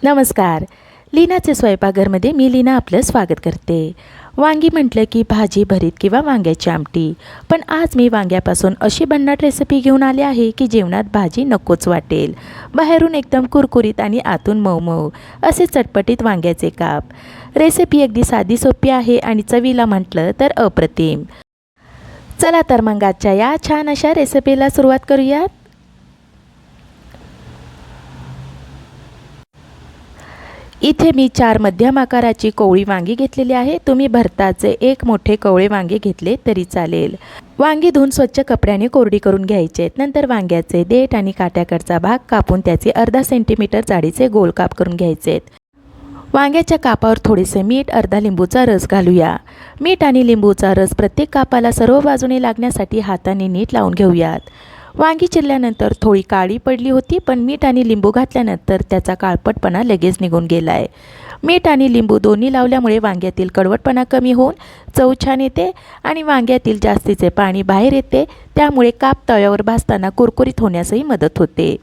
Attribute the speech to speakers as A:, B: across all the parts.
A: नमस्कार. लीनाचे स्वयंपाकघरमध्ये मी लीना आपलं स्वागत करते. वांगी म्हटलं की भाजी भरीत किंवा वांग्याची आमटी. पण आज मी वांग्यापासून अशी भन्नाट रेसिपी घेऊन आली आहे की जेवणात भाजी नकोच वाटेल. बाहेरून एकदम कुरकुरीत आणि आतून मऊ असे चटपटीत वांग्याचे काप. रेसिपी अगदी साधी सोपी आहे आणि चवीला म्हटलं तर अप्रतिम. चला तर मग आजच्या या छान अशा रेसिपीला सुरुवात करूयात. इथे मी 4 मध्यम आकाराची कोवळी वांगी घेतलेली आहे. तुम्ही भरताचे 1 मोठे कोवळे वांगे घेतले तरी चालेल. वांगी धुवून स्वच्छ कपड्याने कोरडी करून घ्यायचे. नंतर वांग्याचे देठ आणि काट्याकडचा भाग कापून त्याचे अर्धा सेंटीमीटर जाडीचे गोल काप करून घ्यायचे. वांग्याच्या कापावर थोडेसे मीठ, अर्धा लिंबूचा रस घालूया. मीठ आणि लिंबूचा रस प्रत्येक कापाला सर्व बाजूने लागण्यासाठी हाताने नीट लावून घेऊयात. वांगी चिरल्यानंतर थोडी काळी पडली होती, पण मीठ आणि लिंबू घातल्यानंतर त्याचा काळपटपणा लगेच निघून गेला आहे. मीठ आणि लिंबू दोन्ही लावल्यामुळे वांग्यातील कडवटपणा कमी होऊन चव छान येते आणि वांग्यातील जास्तीचे पाणी बाहेर येते. त्यामुळे काप तव्यावर भाजताना कुरकुरीत होण्यासही मदत होते.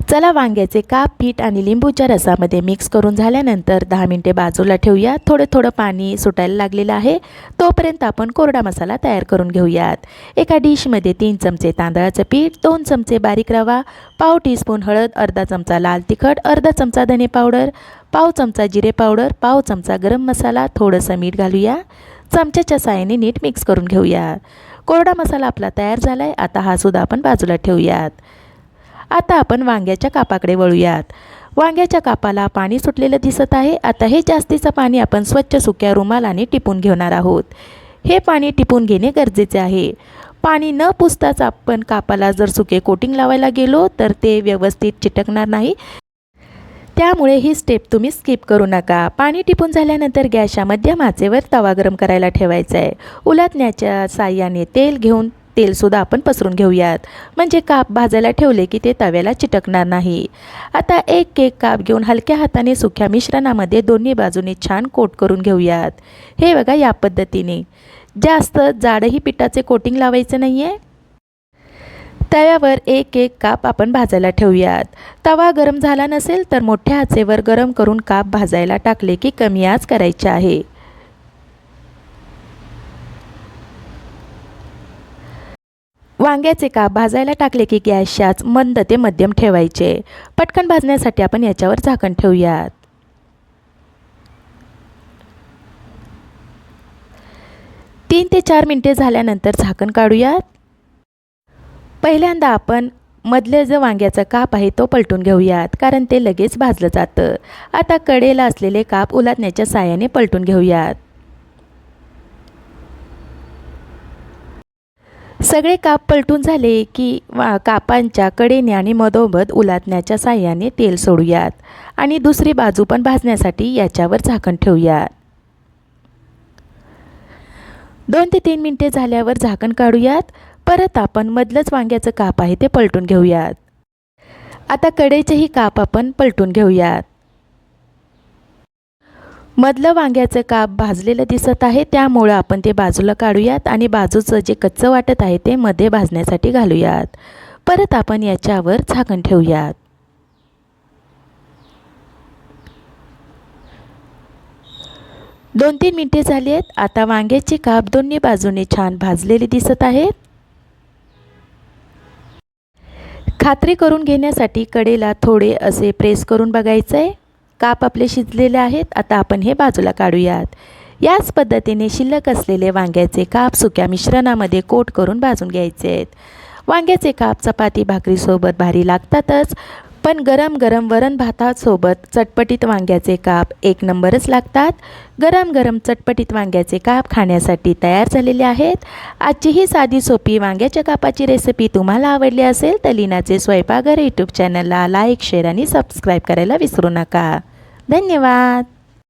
A: चला वांग्याचे काप पीठ आणि लिंबूच्या रसामध्ये मिक्स करून झाल्यानंतर 10 मिनिटे बाजूला ठेवूया. थोडं पाणी सुटायला लागलेलं आहे. तोपर्यंत आपण कोरडा मसाला तयार करून घेऊयात. एका डिशमध्ये 3 चमचे तांदळाचं पीठ, 2 चमचे बारीक रवा, पाव टीस्पून हळद, अर्धा चमचा लाल तिखट, अर्धा चमचा धने पावडर, पाव चमचा जिरे पावडर, पाव चमचा गरम मसाला, थोडंसं मीठ घालूया. चमच्याच्या साहाय्याने नीट मिक्स करून घेऊया. कोरडा मसाला आपला तयार झाला आहे. आता हा सुद्धा आपण बाजूला ठेवूयात. आता आपण वांग्याच्या कापाकडे वळूयात. वांग्याच्या कापाला पाणी सुटलेलं दिसत आहे. आता हे जास्तीचं पाणी आपण स्वच्छ सुक्या रुमालाने टिपून घेणार आहोत. हे पाणी टिपून घेणे गरजेचे आहे. पाणी न पुसताच आपण कापाला जर सुके कोटिंग लावायला गेलो तर ते व्यवस्थित चिटकणार नाही. त्यामुळे ही स्टेप तुम्ही स्किप करू नका. पाणी टिपून झाल्यानंतर गॅसच्या मध्यम आचेवर तवा गरम करायला ठेवायचा आहे. उलटण्याच्या साहाय्याने तेल घेऊन तेलसुद्धा आपण पसरून घेऊयात. म्हणजे काप भाजायला ठेवले की ते तव्याला चिटकणार नाही. आता एक काप घेऊन हलक्या हाताने सुक्या मिश्रणामध्ये दोन्ही बाजूने छान कोट करून घेऊयात. हे बघा, या पद्धतीने. जास्त जाडही पिठाचे कोटिंग लावायचं नाही आहे. तव्यावर एक काप आपण भाजायला ठेवूयात. तवा गरम झाला नसेल तर मोठ्या आचेवर गरम करून काप भाजायला टाकले की कमी आच करायचे आहे. वांग्याचे काप भाजायला टाकले की गॅसची आच मंद ते मध्यम ठेवायचे. पटकन भाजण्यासाठी आपण याच्यावर झाकण ठेवूयात. तीन ते 4 मिनिटे झाल्यानंतर झाकण काढूयात. पहिल्यांदा आपण मधले जो वांग्याचा काप आहे तो पलटून घेऊयात, कारण ते लगेच भाजलं जातं. आता कडेला असलेले काप उलटण्याच्या साहाय्याने पलटून घेऊयात. सगळे काप पलटून झाले की कापांच्या कडेने आणि मधोमध उलटण्याच्या साहाय्याने तेल सोडूयात आणि दुसरी बाजू पण भाजण्यासाठी याच्यावर झाकण ठेवूयात. 2 ते 3 मिनिटे झाल्यावर झाकण काढूयात. परत आपण मधलंच वांग्याचं काप आहे ते पलटून घेऊयात. आता कडेचेही काप आपण पलटून घेऊयात. मधलं वांग्याचं काप भाजलेलं दिसत आहे, त्यामुळं आपण ते बाजूला काढूयात आणि बाजूचं जे कच्चं वाटत आहे ते मध्ये भाजण्यासाठी घालूयात. परत आपण याच्यावर झाकण ठेवूयात. दोन 3 मिनिटे झाली आहेत. आता वांग्याचे काप दोन्ही बाजूने छान भाजलेले दिसत आहेत. खात्री करून घेण्यासाठी कडेला थोडे असे प्रेस करून बघायचं आहे. काप आपले शिजलेले आहेत. आता आपण हे बाजूला काढूयात. याच पद्धतीने शिल्लक असलेले वांग्याचे काप सुक्या मिश्रणामध्ये कोट करून भाजून घ्यायचे आहेत. वांग्याचे काप चपाती भाकरीसोबत भारी लागतातच, पण गरम वरण भातासोबत चटपटीत वांग्याचे काप एक नंबरच लागतात. गरम चटपटीत वांग्याचे काप खाण्यासाठी तयार झालेले आहेत. आजची ही साधी सोपी वांग्याच्या कापाची रेसिपी तुम्हाला आवडली असेल तर लीनाचे स्वयंपाकघर यूट्यूब चॅनलला लाईक, शेअर आणि सबस्क्राईब करायला विसरू नका. धन्यवाद.